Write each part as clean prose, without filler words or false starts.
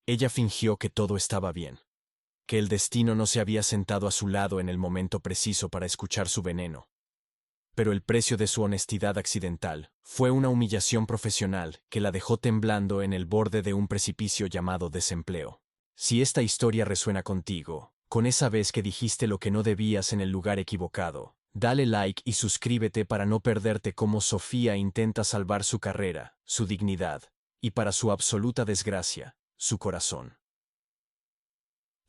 Ella fingió que todo estaba bien, que el destino no se había sentado a su lado en el momento preciso para escuchar su veneno. Pero el precio de su honestidad accidental fue una humillación profesional que la dejó temblando en el borde de un precipicio llamado desempleo. Si esta historia resuena contigo, con esa vez que dijiste lo que no debías en el lugar equivocado, dale like y suscríbete para no perderte cómo Sofía intenta salvar su carrera, su dignidad, y para su absoluta desgracia, su corazón.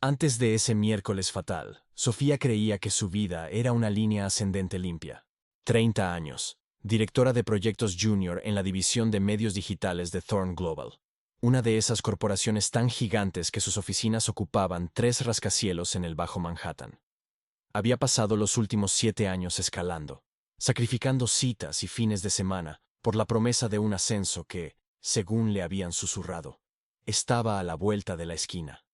Antes de ese miércoles fatal, Sofía creía que su vida era una línea ascendente limpia. 30 años, directora de proyectos junior en la división de medios digitales de Thorn Global, una de esas corporaciones tan gigantes que sus oficinas ocupaban 3 rascacielos en el Bajo Manhattan. Había pasado los últimos 7 años escalando, sacrificando citas y fines de semana por la promesa de un ascenso que, según le habían susurrado, estaba a la vuelta de la esquina.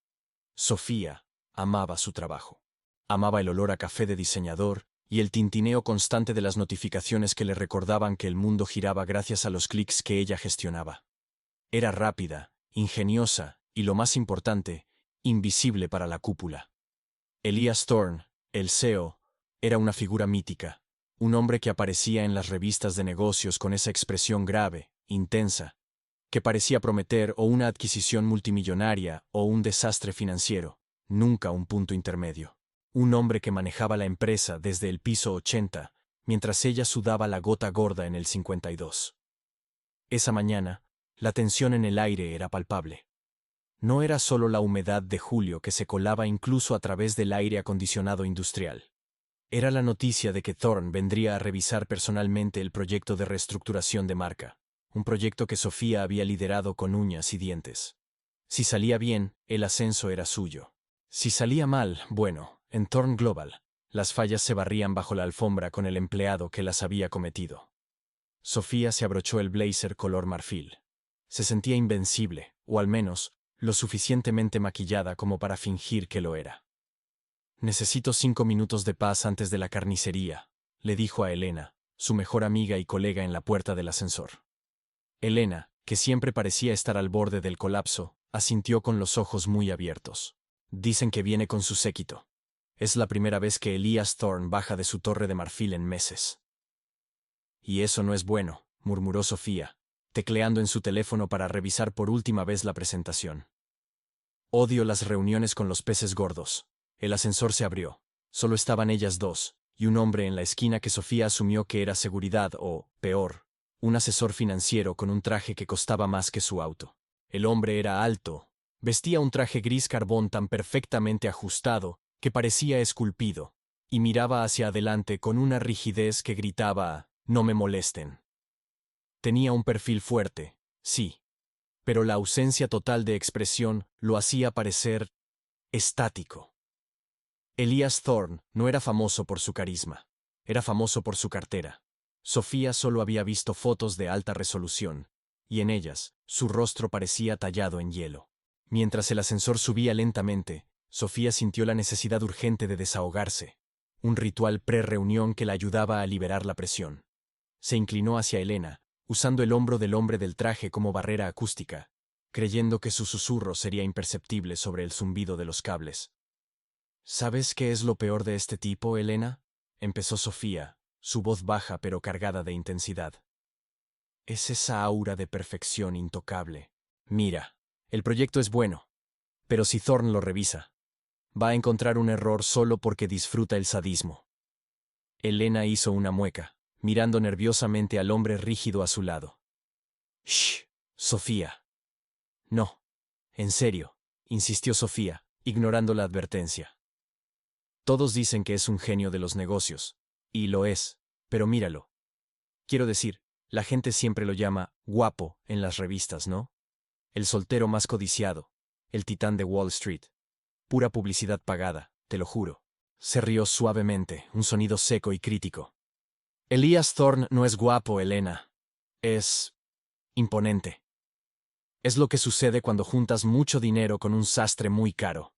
Sofía amaba su trabajo. Amaba el olor a café de diseñador y el tintineo constante de las notificaciones que le recordaban que el mundo giraba gracias a los clics que ella gestionaba. Era rápida, ingeniosa y, lo más importante, invisible para la cúpula. Elias Thorne, el CEO, era una figura mítica, un hombre que aparecía en las revistas de negocios con esa expresión grave, intensa, que parecía prometer o una adquisición multimillonaria o un desastre financiero, nunca un punto intermedio. Un hombre que manejaba la empresa desde el piso 80, mientras ella sudaba la gota gorda en el 52. Esa mañana, la tensión en el aire era palpable. No era solo la humedad de julio que se colaba incluso a través del aire acondicionado industrial. Era la noticia de que Thorne vendría a revisar personalmente el proyecto de reestructuración de marca, un proyecto que Sofía había liderado con uñas y dientes. Si salía bien, el ascenso era suyo. Si salía mal, bueno, en Thorne Global, las fallas se barrían bajo la alfombra con el empleado que las había cometido. Sofía se abrochó el blazer color marfil. Se sentía invencible, o al menos, lo suficientemente maquillada como para fingir que lo era. «Necesito 5 minutos de paz antes de la carnicería», le dijo a Elena, su mejor amiga y colega en la puerta del ascensor. Elena, que siempre parecía estar al borde del colapso, asintió con los ojos muy abiertos. «Dicen que viene con su séquito. Es la primera vez que Elias Thorne baja de su torre de marfil en meses». «Y eso no es bueno», murmuró Sofía, tecleando en su teléfono para revisar por última vez la presentación. «Odio las reuniones con los peces gordos». El ascensor se abrió. Solo estaban ellas dos, y un hombre en la esquina que Sofía asumió que era seguridad o, peor, un asesor financiero con un traje que costaba más que su auto. El hombre era alto, vestía un traje gris carbón tan perfectamente ajustado que parecía esculpido, y miraba hacia adelante con una rigidez que gritaba, «No me molesten». Tenía un perfil fuerte, sí, pero la ausencia total de expresión lo hacía parecer estático. Elias Thorne no era famoso por su carisma, era famoso por su cartera. Sofía solo había visto fotos de alta resolución, y en ellas, su rostro parecía tallado en hielo. Mientras el ascensor subía lentamente, Sofía sintió la necesidad urgente de desahogarse, un ritual pre-reunión que la ayudaba a liberar la presión. Se inclinó hacia Elena, usando el hombro del hombre del traje como barrera acústica, creyendo que su susurro sería imperceptible sobre el zumbido de los cables. «¿Sabes qué es lo peor de este tipo, Elena?», empezó Sofía, su voz baja pero cargada de intensidad. «Es esa aura de perfección intocable. Mira, el proyecto es bueno, pero si Thorne lo revisa, va a encontrar un error solo porque disfruta el sadismo». Elena hizo una mueca, mirando nerviosamente al hombre rígido a su lado. «Shh, Sofía». «No, en serio», insistió Sofía, ignorando la advertencia. «Todos dicen que es un genio de los negocios, y lo es, pero míralo. Quiero decir, la gente siempre lo llama guapo en las revistas, ¿no? El soltero más codiciado, el titán de Wall Street. Pura publicidad pagada, te lo juro». Se rió suavemente, un sonido seco y crítico. «Elias Thorne no es guapo, Elena. Es imponente. Es lo que sucede cuando juntas mucho dinero con un sastre muy caro.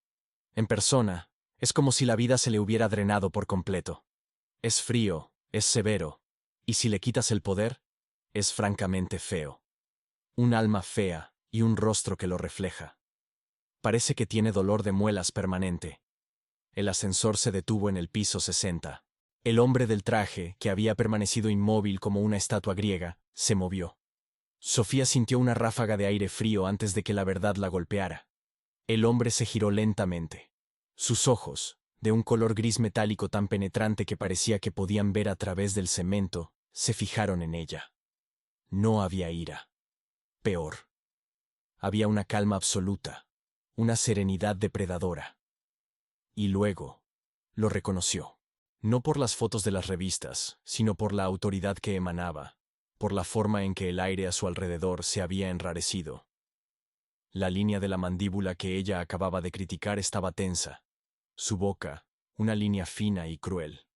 En persona, es como si la vida se le hubiera drenado por completo. Es frío, es severo, y si le quitas el poder, es francamente feo. Un alma fea y un rostro que lo refleja. Parece que tiene dolor de muelas permanente. El ascensor se detuvo en el piso 60. El hombre del traje, que había permanecido inmóvil como una estatua griega, se movió. Sofía sintió una ráfaga de aire frío antes de que la verdad la golpeara. El hombre se giró lentamente. Sus ojos, de un color gris metálico tan penetrante que parecía que podían ver a través del cemento, se fijaron en ella. No había ira. Peor. Había una calma absoluta, una serenidad depredadora. Y luego, lo reconoció. No por las fotos de las revistas, sino por la autoridad que emanaba, por la forma en que el aire a su alrededor se había enrarecido. La línea de la mandíbula que ella acababa de criticar estaba tensa. Su boca, una línea fina y cruel.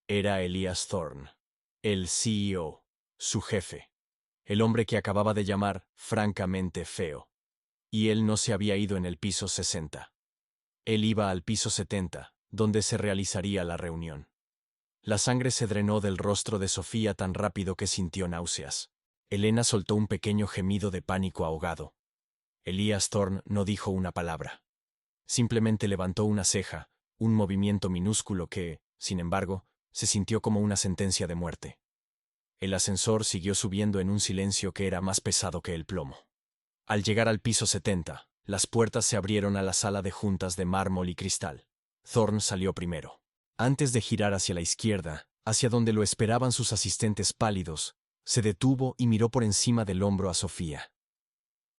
Era Elias Thorne, el CEO, su jefe, el hombre que acababa de llamar francamente feo. Y él no se había ido en el piso 60. Él iba al piso 70, donde se realizaría la reunión. La sangre se drenó del rostro de Sofía tan rápido que sintió náuseas. Elena soltó un pequeño gemido de pánico ahogado. Elias Thorne no dijo una palabra. Simplemente levantó una ceja, un movimiento minúsculo que, sin embargo, se sintió como una sentencia de muerte. El ascensor siguió subiendo en un silencio que era más pesado que el plomo. Al llegar al piso 70, las puertas se abrieron a la sala de juntas de mármol y cristal. Thorne salió primero. Antes de girar hacia la izquierda, hacia donde lo esperaban sus asistentes pálidos, se detuvo y miró por encima del hombro a Sofía.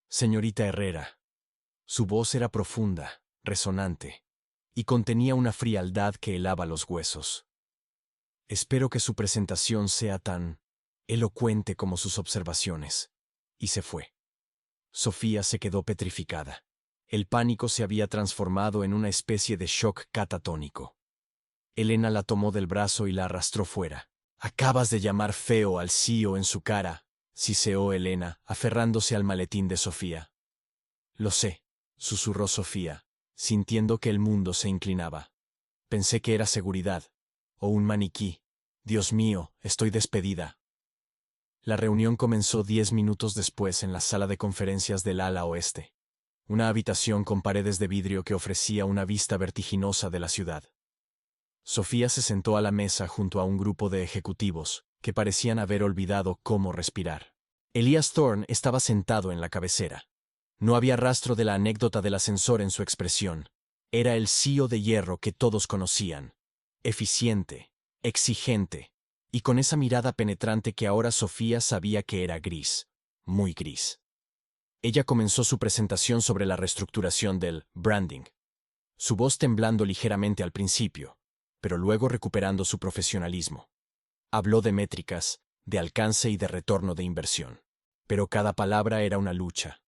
Señorita Herrera. Su voz era profunda, resonante, y contenía una frialdad que helaba los huesos. Espero que su presentación sea tan elocuente como sus observaciones. Y se fue. Sofía se quedó petrificada. El pánico se había transformado en una especie de shock catatónico. Elena la tomó del brazo y la arrastró fuera. «Acabas de llamar feo al CEO en su cara», siseó Elena, aferrándose al maletín de Sofía. «Lo sé», susurró Sofía, sintiendo que el mundo se inclinaba. «Pensé que era seguridad. O un maniquí. Dios mío, estoy despedida». La reunión comenzó 10 minutos después en la sala de conferencias del ala oeste. Una habitación con paredes de vidrio que ofrecía una vista vertiginosa de la ciudad. Sofía se sentó a la mesa junto a un grupo de ejecutivos, que parecían haber olvidado cómo respirar. Elias Thorne estaba sentado en la cabecera. No había rastro de la anécdota del ascensor en su expresión. Era el CEO de hierro que todos conocían. Eficiente, exigente, y con esa mirada penetrante que ahora Sofía sabía que era gris, muy gris. Ella comenzó su presentación sobre la reestructuración del branding, su voz temblando ligeramente al principio, pero luego recuperando su profesionalismo. Habló de métricas, de alcance y de retorno de inversión. Pero cada palabra era una lucha,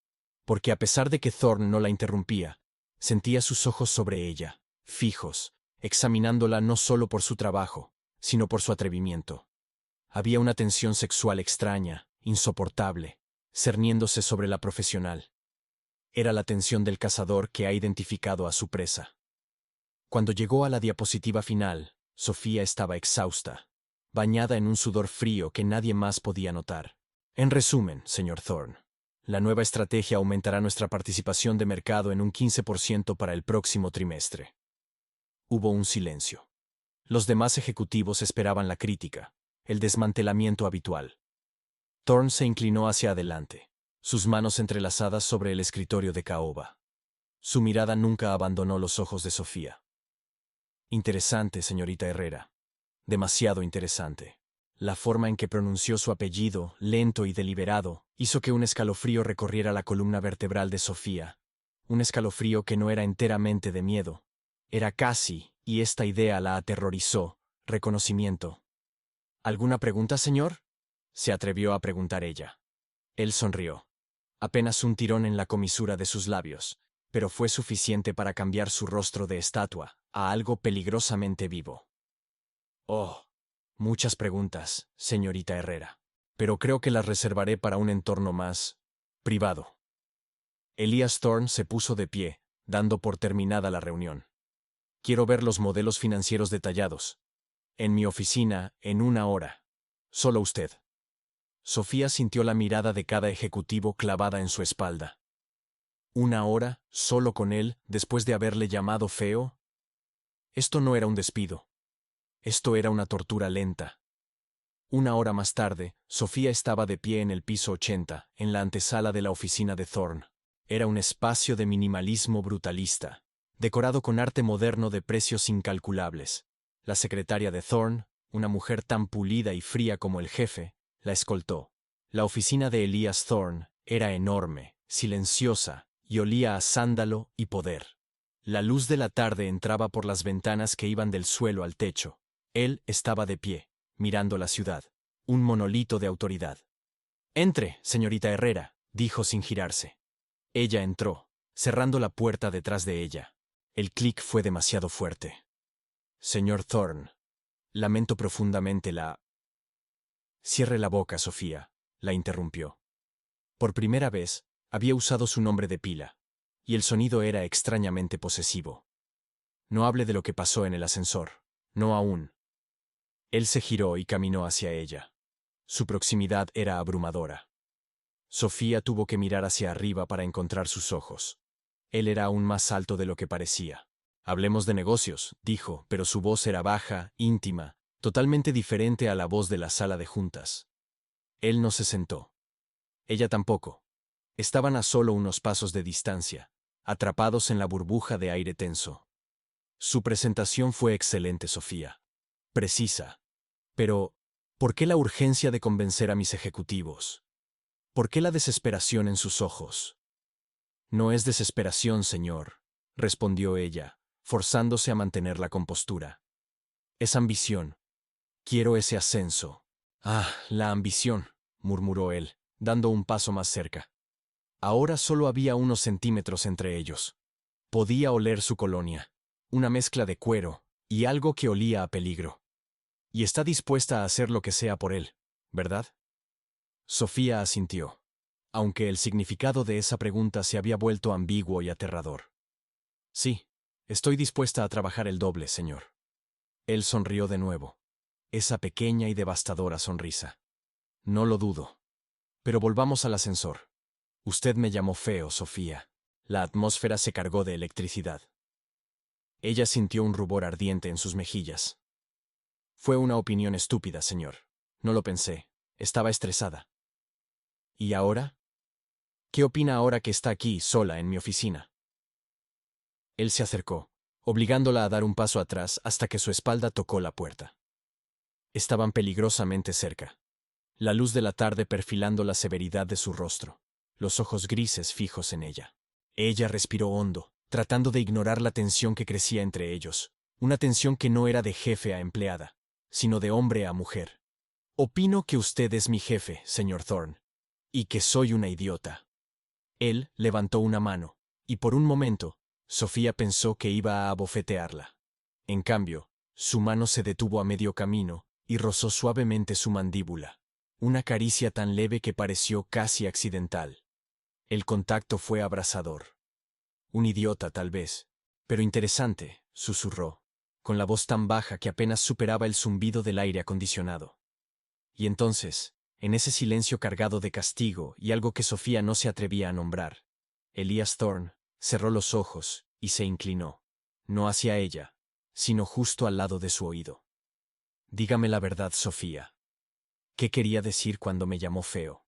porque a pesar de que Thorne no la interrumpía, sentía sus ojos sobre ella, fijos, examinándola no solo por su trabajo, sino por su atrevimiento. Había una tensión sexual extraña, insoportable, cerniéndose sobre la profesional. Era la tensión del cazador que ha identificado a su presa. Cuando llegó a la diapositiva final, Sofía estaba exhausta, bañada en un sudor frío que nadie más podía notar. En resumen, señor Thorne, la nueva estrategia aumentará nuestra participación de mercado en un 15% para el próximo trimestre. Hubo un silencio. Los demás ejecutivos esperaban la crítica, el desmantelamiento habitual. Thorne se inclinó hacia adelante, sus manos entrelazadas sobre el escritorio de caoba. Su mirada nunca abandonó los ojos de Sofía. Interesante, señorita Herrera. Demasiado interesante. La forma en que pronunció su apellido, lento y deliberado, hizo que un escalofrío recorriera la columna vertebral de Sofía. Un escalofrío que no era enteramente de miedo. Era casi, y esta idea la aterrorizó, reconocimiento. ¿Alguna pregunta, señor?, se atrevió a preguntar ella. Él sonrió. Apenas un tirón en la comisura de sus labios, pero fue suficiente para cambiar su rostro de estatua a algo peligrosamente vivo. «Oh, muchas preguntas, señorita Herrera, pero creo que las reservaré para un entorno más privado». Elias Thorne se puso de pie, dando por terminada la reunión. «Quiero ver los modelos financieros detallados. En mi oficina, en 1 hora. Solo usted». Sofía sintió la mirada de cada ejecutivo clavada en su espalda. ¿1 hora, solo con él, después de haberle llamado feo? Esto no era un despido. Esto era una tortura lenta. 1 hora más tarde, Sofía estaba de pie en el piso 80, en la antesala de la oficina de Thorne. Era un espacio de minimalismo brutalista, decorado con arte moderno de precios incalculables. La secretaria de Thorne, una mujer tan pulida y fría como el jefe, la escoltó. La oficina de Elias Thorne era enorme, silenciosa, y olía a sándalo y poder. La luz de la tarde entraba por las ventanas que iban del suelo al techo. Él estaba de pie, mirando la ciudad, un monolito de autoridad. «Entre, señorita Herrera», dijo sin girarse. Ella entró, cerrando la puerta detrás de ella. El clic fue demasiado fuerte. «Señor Thorne, lamento profundamente la...». «Cierre la boca, Sofía», la interrumpió. Por primera vez, había usado su nombre de pila, y el sonido era extrañamente posesivo. «No hable de lo que pasó en el ascensor, no aún». Él se giró y caminó hacia ella. Su proximidad era abrumadora. Sofía tuvo que mirar hacia arriba para encontrar sus ojos. Él era aún más alto de lo que parecía. «Hablemos de negocios», dijo, pero su voz era baja, íntima, totalmente diferente a la voz de la sala de juntas. Él no se sentó. Ella tampoco. Estaban a solo unos pasos de distancia, atrapados en la burbuja de aire tenso. Su presentación fue excelente, Sofía. Precisa. Pero, ¿por qué la urgencia de convencer a mis ejecutivos? ¿Por qué la desesperación en sus ojos? «No es desesperación, señor», respondió ella, forzándose a mantener la compostura. «Es ambición. Quiero ese ascenso». «Ah, la ambición», murmuró él, dando un paso más cerca. Ahora solo había unos centímetros entre ellos. Podía oler su colonia, una mezcla de cuero y algo que olía a peligro. Y está dispuesta a hacer lo que sea por él, ¿verdad? Sofía asintió, aunque el significado de esa pregunta se había vuelto ambiguo y aterrador. «Sí, estoy dispuesta a trabajar el doble, señor». Él sonrió de nuevo, esa pequeña y devastadora sonrisa. «No lo dudo. Pero volvamos al ascensor. Usted me llamó feo, Sofía». La atmósfera se cargó de electricidad. Ella sintió un rubor ardiente en sus mejillas. «Fue una opinión estúpida, señor. No lo pensé. Estaba estresada». «¿Y ahora? ¿Qué opina ahora que está aquí, sola, en mi oficina?» Él se acercó, obligándola a dar un paso atrás hasta que su espalda tocó la puerta. Estaban peligrosamente cerca. La luz de la tarde perfilando la severidad de su rostro, los ojos grises fijos en ella. Ella respiró hondo, tratando de ignorar la tensión que crecía entre ellos, una tensión que no era de jefe a empleada, sino de hombre a mujer. «Opino que usted es mi jefe, señor Thorne, y que soy una idiota». Él levantó una mano, y por un momento, Sofía pensó que iba a abofetearla. En cambio, su mano se detuvo a medio camino y rozó suavemente su mandíbula, una caricia tan leve que pareció casi accidental. El contacto fue abrasador. «Un idiota, tal vez, pero interesante», susurró, con la voz tan baja que apenas superaba el zumbido del aire acondicionado. Y entonces, en ese silencio cargado de castigo y algo que Sofía no se atrevía a nombrar, Elias Thorne cerró los ojos y se inclinó, no hacia ella, sino justo al lado de su oído. «Dígame la verdad, Sofía. ¿Qué quería decir cuando me llamó feo?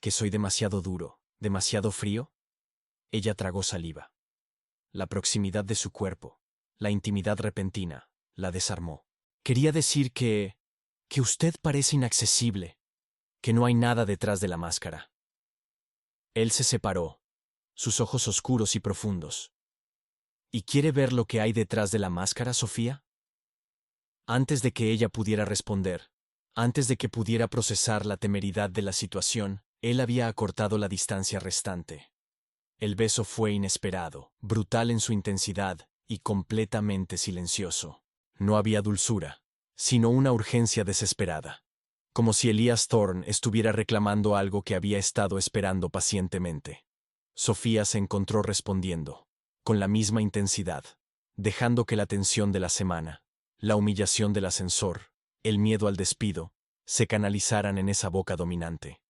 ¿Que soy demasiado duro, demasiado frío?» Ella tragó saliva. La proximidad de su cuerpo, la intimidad repentina, la desarmó. «Quería decir que usted parece inaccesible, que no hay nada detrás de la máscara». Él se separó, sus ojos oscuros y profundos. «¿Y quiere ver lo que hay detrás de la máscara, Sofía?» Antes de que ella pudiera responder, antes de que pudiera procesar la temeridad de la situación, él había acortado la distancia restante. El beso fue inesperado, brutal en su intensidad y completamente silencioso. No había dulzura, sino una urgencia desesperada, como si Elias Thorne estuviera reclamando algo que había estado esperando pacientemente. Sofía se encontró respondiendo, con la misma intensidad, dejando que la tensión de la semana, la humillación del ascensor, el miedo al despido, se canalizaran en esa boca dominante.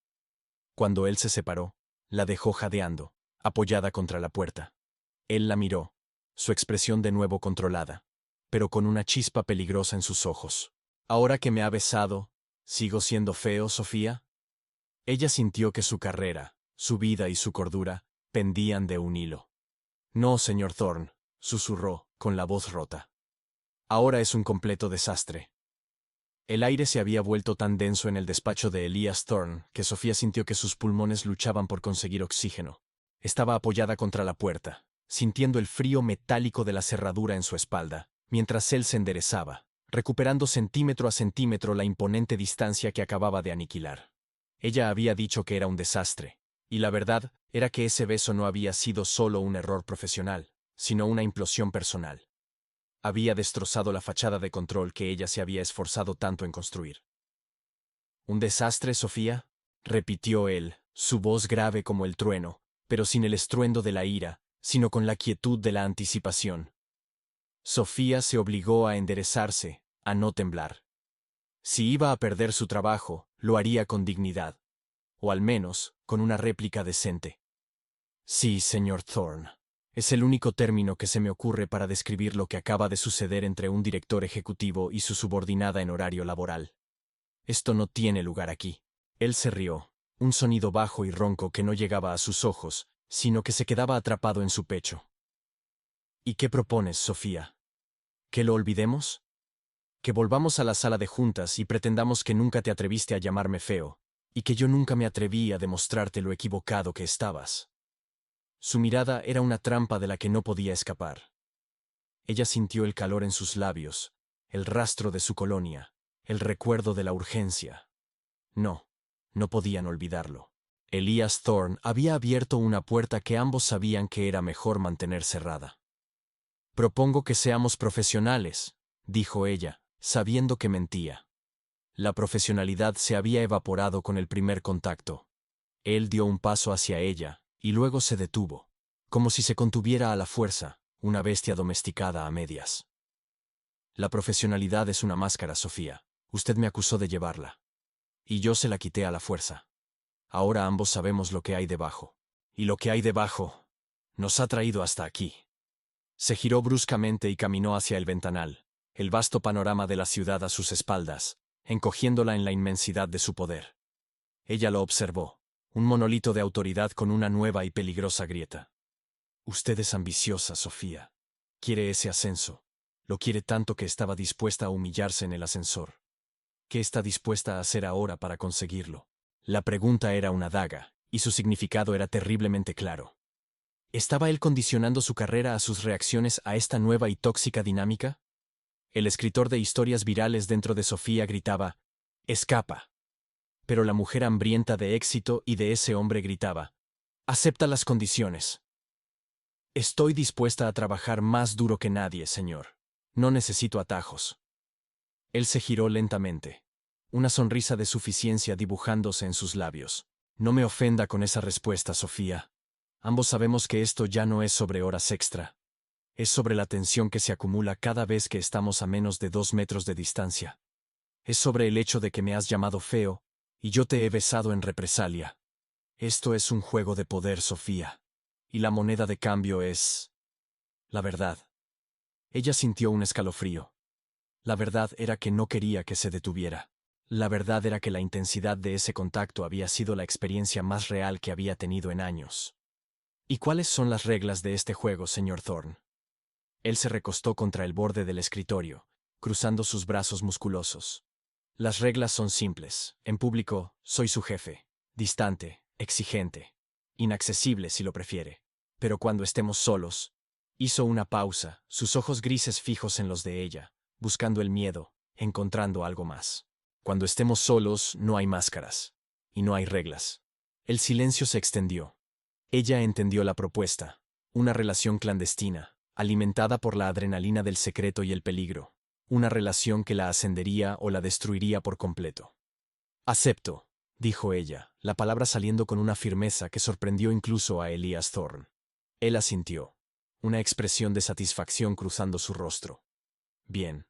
Cuando él se separó, la dejó jadeando, apoyada contra la puerta. Él la miró, su expresión de nuevo controlada, pero con una chispa peligrosa en sus ojos. Ahora que me ha besado, ¿sigo siendo feo, Sofía? Ella sintió que su carrera, su vida y su cordura pendían de un hilo. No, señor Thorne, susurró, con la voz rota. Ahora es un completo desastre. El aire se había vuelto tan denso en el despacho de Elias Thorne que Sofía sintió que sus pulmones luchaban por conseguir oxígeno. Estaba apoyada contra la puerta, sintiendo el frío metálico de la cerradura en su espalda, mientras él se enderezaba, recuperando centímetro a centímetro la imponente distancia que acababa de aniquilar. Ella había dicho que era un desastre, y la verdad era que ese beso no había sido solo un error profesional, sino una implosión personal. Había destrozado la fachada de control que ella se había esforzado tanto en construir. ¿Un desastre, Sofía?, repitió él, su voz grave como el trueno, pero sin el estruendo de la ira, sino con la quietud de la anticipación. Sofía se obligó a enderezarse, a no temblar. Si iba a perder su trabajo, lo haría con dignidad, o al menos con una réplica decente. Sí, señor Thorne. Es el único término que se me ocurre para describir lo que acaba de suceder entre un director ejecutivo y su subordinada en horario laboral. Esto no tiene lugar aquí. Él se rió, un sonido bajo y ronco que no llegaba a sus ojos, sino que se quedaba atrapado en su pecho. ¿Y qué propones, Sofía? ¿Que lo olvidemos? ¿Que volvamos a la sala de juntas y pretendamos que nunca te atreviste a llamarme feo, y que yo nunca me atreví a demostrarte lo equivocado que estabas? Su mirada era una trampa de la que no podía escapar. Ella sintió el calor en sus labios, el rastro de su colonia, el recuerdo de la urgencia. No, no podían olvidarlo. Elias Thorne había abierto una puerta que ambos sabían que era mejor mantener cerrada. Propongo que seamos profesionales, dijo ella, sabiendo que mentía. La profesionalidad se había evaporado con el primer contacto. Él dio un paso hacia ella, y luego se detuvo, como si se contuviera a la fuerza, una bestia domesticada a medias. La profesionalidad es una máscara, Sofía. Usted me acusó de llevarla. Y yo se la quité a la fuerza. Ahora ambos sabemos lo que hay debajo. Y lo que hay debajo nos ha traído hasta aquí. Se giró bruscamente y caminó hacia el ventanal, el vasto panorama de la ciudad a sus espaldas, encogiéndola en la inmensidad de su poder. Ella lo observó, un monolito de autoridad con una nueva y peligrosa grieta. Usted es ambiciosa, Sofía. Quiere ese ascenso. Lo quiere tanto que estaba dispuesta a humillarse en el ascensor. ¿Qué está dispuesta a hacer ahora para conseguirlo? La pregunta era una daga, y su significado era terriblemente claro. ¿Estaba él condicionando su carrera a sus reacciones a esta nueva y tóxica dinámica? El escritor de historias virales dentro de Sofía gritaba, «¡Escapa!». Pero la mujer hambrienta de éxito y de ese hombre gritaba, «¡Acepta las condiciones!». Estoy dispuesta a trabajar más duro que nadie, señor. No necesito atajos. Él se giró lentamente, una sonrisa de suficiencia dibujándose en sus labios. No me ofenda con esa respuesta, Sofía. Ambos sabemos que esto ya no es sobre horas extra. Es sobre la tensión que se acumula cada vez que estamos a menos de 2 metros de distancia. Es sobre el hecho de que me has llamado feo, y yo te he besado en represalia. Esto es un juego de poder, Sofía. Y la moneda de cambio es... la verdad. Ella sintió un escalofrío. La verdad era que no quería que se detuviera. La verdad era que la intensidad de ese contacto había sido la experiencia más real que había tenido en años. ¿Y cuáles son las reglas de este juego, señor Thorne? Él se recostó contra el borde del escritorio, cruzando sus brazos musculosos. Las reglas son simples. En público, soy su jefe. Distante, exigente. Inaccesible si lo prefiere. Pero cuando estemos solos... Hizo una pausa, sus ojos grises fijos en los de ella, buscando el miedo, encontrando algo más. Cuando estemos solos, no hay máscaras. Y no hay reglas. El silencio se extendió. Ella entendió la propuesta. Una relación clandestina, alimentada por la adrenalina del secreto y el peligro. Una relación que la ascendería o la destruiría por completo. Acepto, dijo ella, la palabra saliendo con una firmeza que sorprendió incluso a Elias Thorne. Él asintió, una expresión de satisfacción cruzando su rostro. Bien.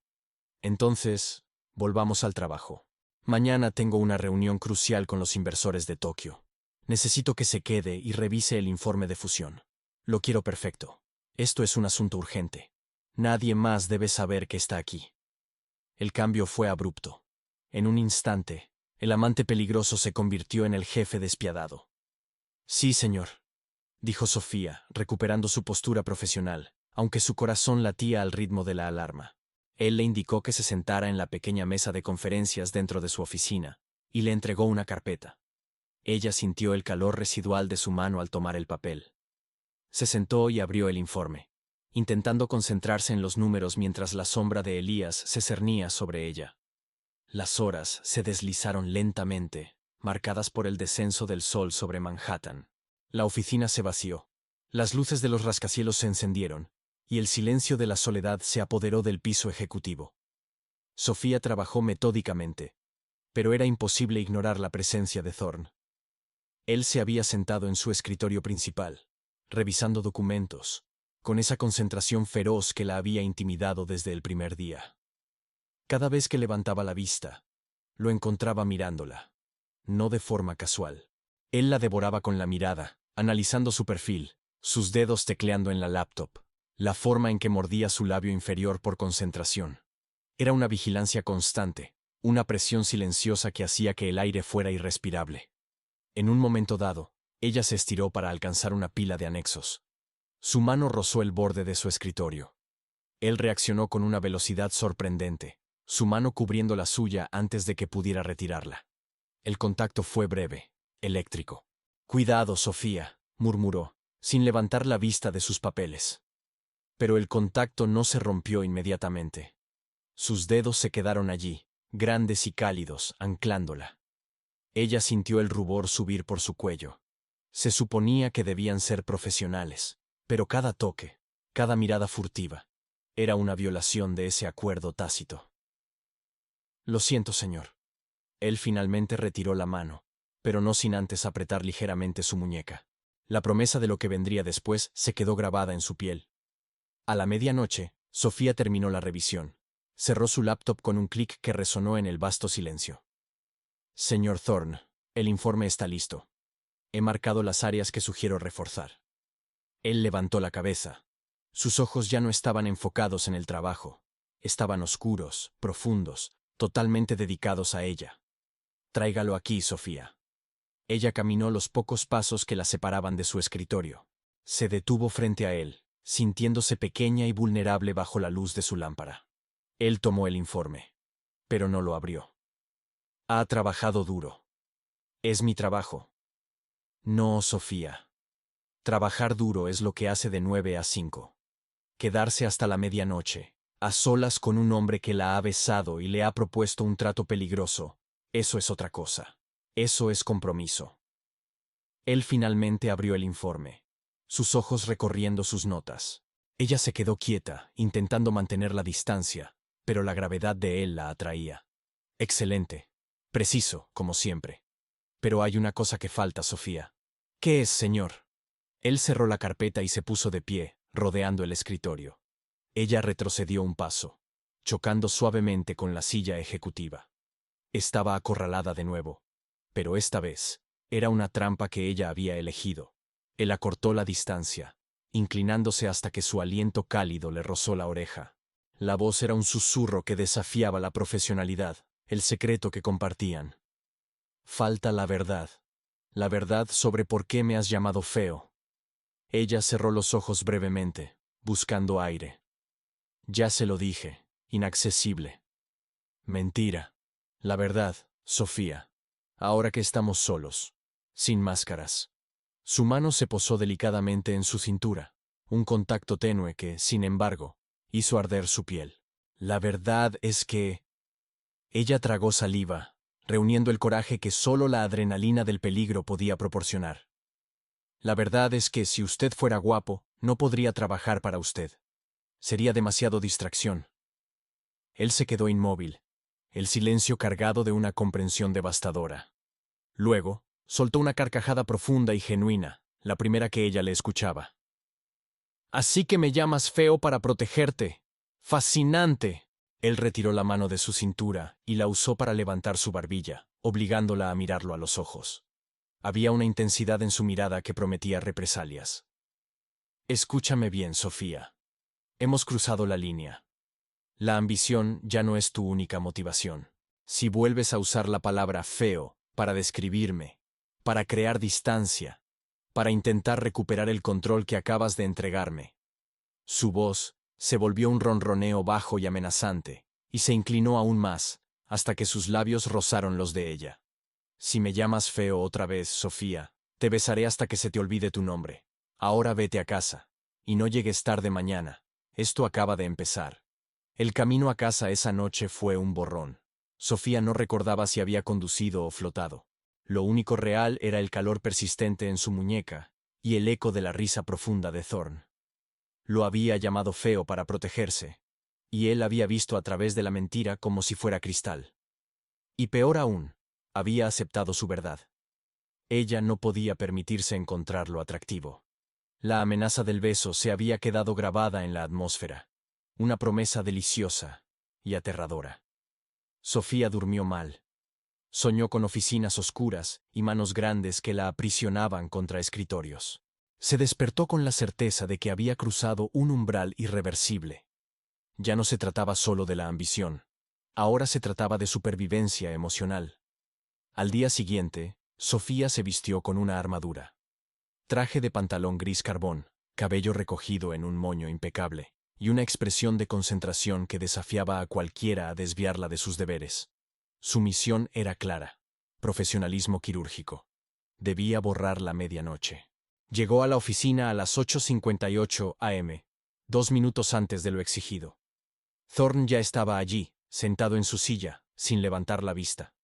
Entonces, volvamos al trabajo. Mañana tengo una reunión crucial con los inversores de Tokio. Necesito que se quede y revise el informe de fusión. Lo quiero perfecto. Esto es un asunto urgente. Nadie más debe saber que está aquí. El cambio fue abrupto. En un instante, el amante peligroso se convirtió en el jefe despiadado. Sí, señor, dijo Sofía, recuperando su postura profesional, aunque su corazón latía al ritmo de la alarma. Él le indicó que se sentara en la pequeña mesa de conferencias dentro de su oficina, y le entregó una carpeta. Ella sintió el calor residual de su mano al tomar el papel. Se sentó y abrió el informe, intentando concentrarse en los números mientras la sombra de Elías se cernía sobre ella. Las horas se deslizaron lentamente, marcadas por el descenso del sol sobre Manhattan. La oficina se vació. Las luces de los rascacielos se encendieron, y el silencio de la soledad se apoderó del piso ejecutivo. Sofía trabajó metódicamente, pero era imposible ignorar la presencia de Thorne. Él se había sentado en su escritorio principal, revisando documentos, con esa concentración feroz que la había intimidado desde el primer día. Cada vez que levantaba la vista, lo encontraba mirándola, no de forma casual. Él la devoraba con la mirada, analizando su perfil, sus dedos tecleando en la laptop, la forma en que mordía su labio inferior por concentración. Era una vigilancia constante, una presión silenciosa que hacía que el aire fuera irrespirable. En un momento dado, ella se estiró para alcanzar una pila de anexos. Su mano rozó el borde de su escritorio. Él reaccionó con una velocidad sorprendente, su mano cubriendo la suya antes de que pudiera retirarla. El contacto fue breve, eléctrico. «Cuidado, Sofía», murmuró, sin levantar la vista de sus papeles. Pero el contacto no se rompió inmediatamente. Sus dedos se quedaron allí, grandes y cálidos, anclándola. Ella sintió el rubor subir por su cuello. Se suponía que debían ser profesionales, pero cada toque, cada mirada furtiva, era una violación de ese acuerdo tácito. «Lo siento, señor». Él finalmente retiró la mano, pero no sin antes apretar ligeramente su muñeca. La promesa de lo que vendría después se quedó grabada en su piel. A la medianoche, Sofía terminó la revisión. Cerró su laptop con un clic que resonó en el vasto silencio. «Señor Thorne, el informe está listo. He marcado las áreas que sugiero reforzar». Él levantó la cabeza. Sus ojos ya no estaban enfocados en el trabajo. Estaban oscuros, profundos, totalmente dedicados a ella. «Tráigalo aquí, Sofía». Ella caminó los pocos pasos que la separaban de su escritorio. Se detuvo frente a él, sintiéndose pequeña y vulnerable bajo la luz de su lámpara. Él tomó el informe, pero no lo abrió. «Ha trabajado duro». «Es mi trabajo». «No, Sofía. Trabajar duro es lo que hace de 9 a 5. Quedarse hasta la medianoche, a solas con un hombre que la ha besado y le ha propuesto un trato peligroso, eso es otra cosa. Eso es compromiso». Él finalmente abrió el informe, sus ojos recorriendo sus notas. Ella se quedó quieta, intentando mantener la distancia, pero la gravedad de él la atraía. «Excelente. Preciso, como siempre. Pero hay una cosa que falta, Sofía». «¿Qué es, señor?» Él cerró la carpeta y se puso de pie, rodeando el escritorio. Ella retrocedió un paso, chocando suavemente con la silla ejecutiva. Estaba acorralada de nuevo, pero esta vez era una trampa que ella había elegido. Él acortó la distancia, inclinándose hasta que su aliento cálido le rozó la oreja. La voz era un susurro que desafiaba la profesionalidad, el secreto que compartían. «Falta la verdad sobre por qué me has llamado feo». Ella cerró los ojos brevemente, buscando aire. «Ya se lo dije, inaccesible». «Mentira. La verdad, Sofía. Ahora que estamos solos, sin máscaras». Su mano se posó delicadamente en su cintura, un contacto tenue que, sin embargo, hizo arder su piel. «La verdad es que...» Ella tragó saliva, reuniendo el coraje que solo la adrenalina del peligro podía proporcionar. «La verdad es que si usted fuera guapo, no podría trabajar para usted. Sería demasiado distracción». Él se quedó inmóvil, el silencio cargado de una comprensión devastadora. Luego, soltó una carcajada profunda y genuina, la primera que ella le escuchaba. «Así que me llamas feo para protegerte. ¡Fascinante!». Él retiró la mano de su cintura y la usó para levantar su barbilla, obligándola a mirarlo a los ojos. Había una intensidad en su mirada que prometía represalias. Escúchame bien, Sofía. Hemos cruzado la línea. La ambición ya no es tu única motivación. Si vuelves a usar la palabra feo para describirme, para crear distancia, para intentar recuperar el control que acabas de entregarme. Su voz se volvió un ronroneo bajo y amenazante, y se inclinó aún más, hasta que sus labios rozaron los de ella. Si me llamas feo otra vez, Sofía, te besaré hasta que se te olvide tu nombre. Ahora vete a casa. Y no llegues tarde mañana. Esto acaba de empezar. El camino a casa esa noche fue un borrón. Sofía no recordaba si había conducido o flotado. Lo único real era el calor persistente en su muñeca y el eco de la risa profunda de Thorn. Lo había llamado feo para protegerse, y él había visto a través de la mentira como si fuera cristal. Y peor aún, había aceptado su verdad. Ella no podía permitirse encontrarlo atractivo. La amenaza del beso se había quedado grabada en la atmósfera, una promesa deliciosa y aterradora. Sofía durmió mal. Soñó con oficinas oscuras y manos grandes que la aprisionaban contra escritorios. Se despertó con la certeza de que había cruzado un umbral irreversible. Ya no se trataba solo de la ambición. Ahora se trataba de supervivencia emocional. Al día siguiente, Sofía se vistió con una armadura. Traje de pantalón gris carbón, cabello recogido en un moño impecable, y una expresión de concentración que desafiaba a cualquiera a desviarla de sus deberes. Su misión era clara: profesionalismo quirúrgico. Debía borrar la medianoche. Llegó a la oficina a las 8:58 am, 2 minutos antes de lo exigido. Thorn ya estaba allí, sentado en su silla, sin levantar la vista.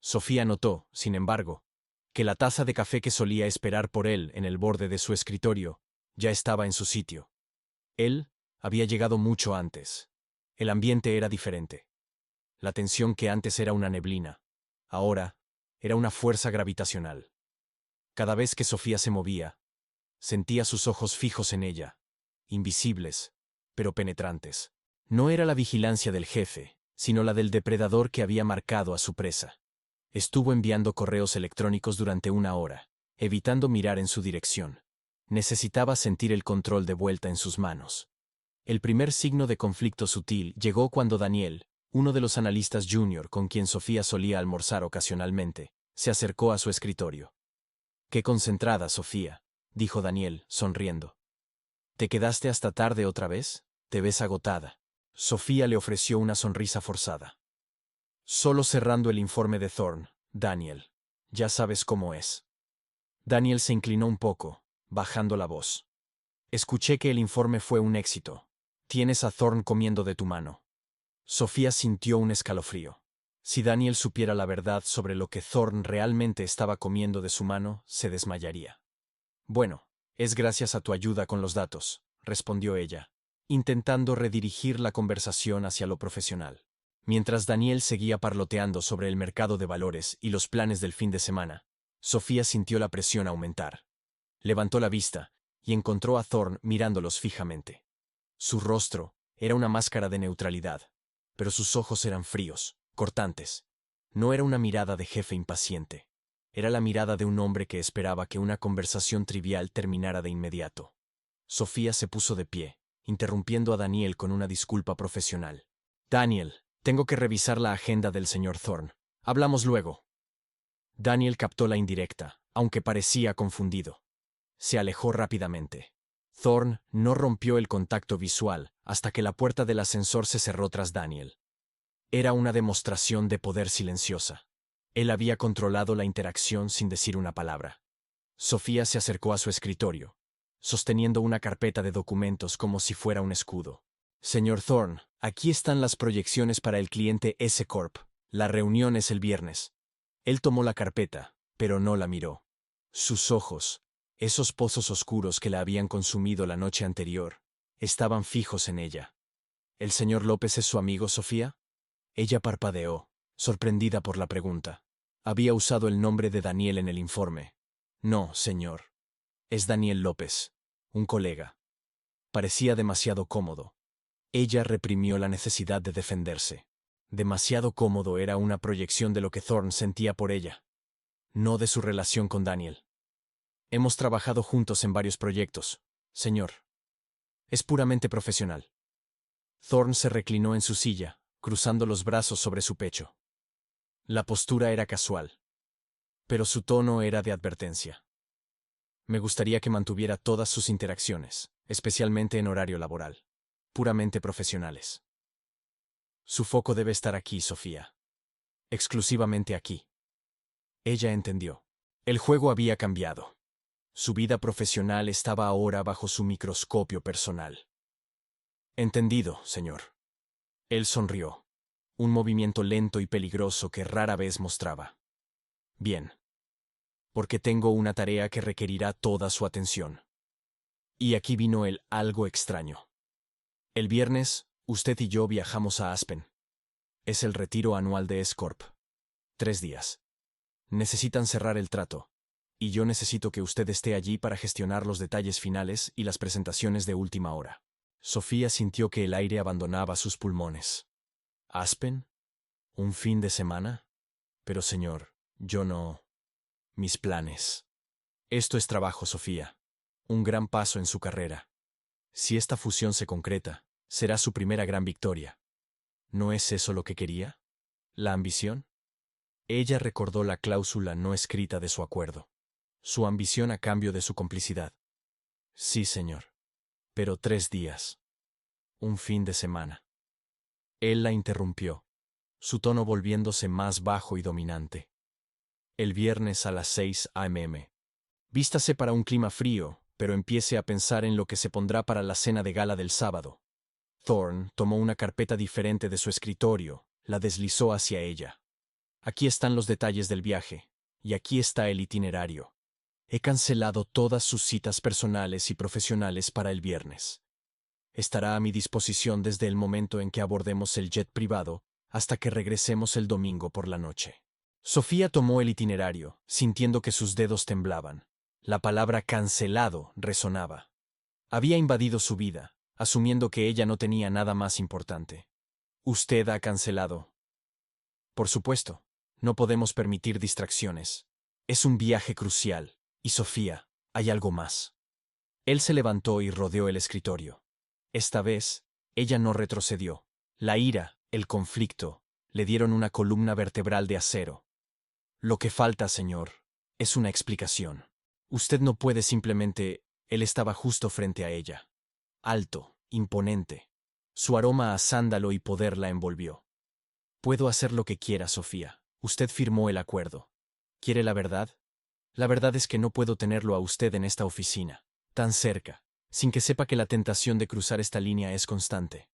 Sofía notó, sin embargo, que la taza de café que solía esperar por él en el borde de su escritorio ya estaba en su sitio. Él había llegado mucho antes. El ambiente era diferente. La tensión que antes era una neblina, ahora era una fuerza gravitacional. Cada vez que Sofía se movía, sentía sus ojos fijos en ella, invisibles, pero penetrantes. No era la vigilancia del jefe, sino la del depredador que había marcado a su presa. Estuvo enviando correos electrónicos durante 1 hora, evitando mirar en su dirección. Necesitaba sentir el control de vuelta en sus manos. El primer signo de conflicto sutil llegó cuando Daniel, uno de los analistas junior con quien Sofía solía almorzar ocasionalmente, se acercó a su escritorio. «Qué concentrada, Sofía», dijo Daniel, sonriendo. «¿Te quedaste hasta tarde otra vez? Te ves agotada». Sofía le ofreció una sonrisa forzada. «Solo cerrando el informe de Thorn, Daniel. Ya sabes cómo es». Daniel se inclinó un poco, bajando la voz. «Escuché que el informe fue un éxito. Tienes a Thorn comiendo de tu mano». Sofía sintió un escalofrío. Si Daniel supiera la verdad sobre lo que Thorn realmente estaba comiendo de su mano, se desmayaría. «Bueno, es gracias a tu ayuda con los datos», respondió ella, intentando redirigir la conversación hacia lo profesional. Mientras Daniel seguía parloteando sobre el mercado de valores y los planes del fin de semana, Sofía sintió la presión aumentar. Levantó la vista y encontró a Thorn mirándolos fijamente. Su rostro era una máscara de neutralidad, pero sus ojos eran fríos, cortantes. No era una mirada de jefe impaciente. Era la mirada de un hombre que esperaba que una conversación trivial terminara de inmediato. Sofía se puso de pie, interrumpiendo a Daniel con una disculpa profesional. «Daniel, tengo que revisar la agenda del señor Thorn. Hablamos luego». Daniel captó la indirecta, aunque parecía confundido. Se alejó rápidamente. Thorn no rompió el contacto visual hasta que la puerta del ascensor se cerró tras Daniel. Era una demostración de poder silenciosa. Él había controlado la interacción sin decir una palabra. Sofía se acercó a su escritorio, sosteniendo una carpeta de documentos como si fuera un escudo. «Señor Thorn, aquí están las proyecciones para el cliente S Corp. La reunión es el viernes». Él tomó la carpeta, pero no la miró. Sus ojos, esos pozos oscuros que la habían consumido la noche anterior, estaban fijos en ella. «¿El señor López es su amigo, Sofía?» Ella parpadeó, sorprendida por la pregunta. Había usado el nombre de Daniel en el informe. «No, señor. Es Daniel López, un colega». Parecía demasiado cómodo. Ella reprimió la necesidad de defenderse. Demasiado cómodo era una proyección de lo que Thorn sentía por ella. no de su relación con Daniel. Hemos trabajado juntos en varios proyectos, señor. Es puramente profesional. Thorne se reclinó en su silla, cruzando los brazos sobre su pecho. La postura era casual, pero su tono era de advertencia. Me gustaría que mantuviera todas sus interacciones, especialmente en horario laboral, puramente profesionales. Su foco debe estar aquí, Sofía. Exclusivamente aquí. Ella entendió. El juego había cambiado. Su vida profesional estaba ahora bajo su microscopio personal. Entendido, señor. Él sonrió, un movimiento lento y peligroso que rara vez mostraba. Bien. Porque tengo una tarea que requerirá toda su atención. Y aquí vino el algo extraño. El viernes, usted y yo viajamos a Aspen. Es el retiro anual de S-Corp. 3 días. Necesitan cerrar el trato, y yo necesito que usted esté allí para gestionar los detalles finales y las presentaciones de última hora. Sofía sintió que el aire abandonaba sus pulmones. ¿Aspen? ¿Un fin de semana? Pero señor, yo no... Mis planes. Esto es trabajo, Sofía. Un gran paso en su carrera. Si esta fusión se concreta, será su primera gran victoria. ¿No es eso lo que quería? ¿La ambición? Ella recordó la cláusula no escrita de su acuerdo. Su ambición a cambio de su complicidad. Sí, señor. Pero 3 días. Un fin de semana. Él la interrumpió, su tono volviéndose más bajo y dominante. El viernes a las 6 a.m. Vístase para un clima frío, pero empiece a pensar en lo que se pondrá para la cena de gala del sábado. Thorne tomó una carpeta diferente de su escritorio, la deslizó hacia ella. Aquí están los detalles del viaje, y aquí está el itinerario. He cancelado todas sus citas personales y profesionales para el viernes. Estará a mi disposición desde el momento en que abordemos el jet privado hasta que regresemos el domingo por la noche. Sofía tomó el itinerario, sintiendo que sus dedos temblaban. La palabra cancelado resonaba. Había invadido su vida, asumiendo que ella no tenía nada más importante. Usted ha cancelado. Por supuesto, no podemos permitir distracciones. Es un viaje crucial. Y Sofía, hay algo más. Él se levantó y rodeó el escritorio. Esta vez, ella no retrocedió. La ira, el conflicto, le dieron una columna vertebral de acero. Lo que falta, señor, es una explicación. Usted no puede simplemente... Él estaba justo frente a ella. Alto, imponente. Su aroma a sándalo y poder la envolvió. Puedo hacer lo que quiera, Sofía. Usted firmó el acuerdo. ¿Quiere la verdad? La verdad es que no puedo tenerlo a usted en esta oficina, tan cerca, sin que sepa que la tentación de cruzar esta línea es constante.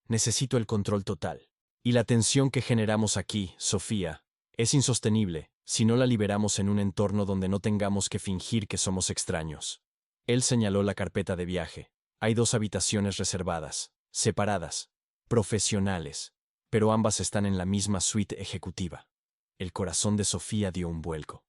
Necesito el control total. Y la tensión que generamos aquí, Sofía, es insostenible si no la liberamos en un entorno donde no tengamos que fingir que somos extraños. Él señaló la carpeta de viaje. Hay 2 habitaciones reservadas, separadas, profesionales, pero ambas están en la misma suite ejecutiva. El corazón de Sofía dio un vuelco.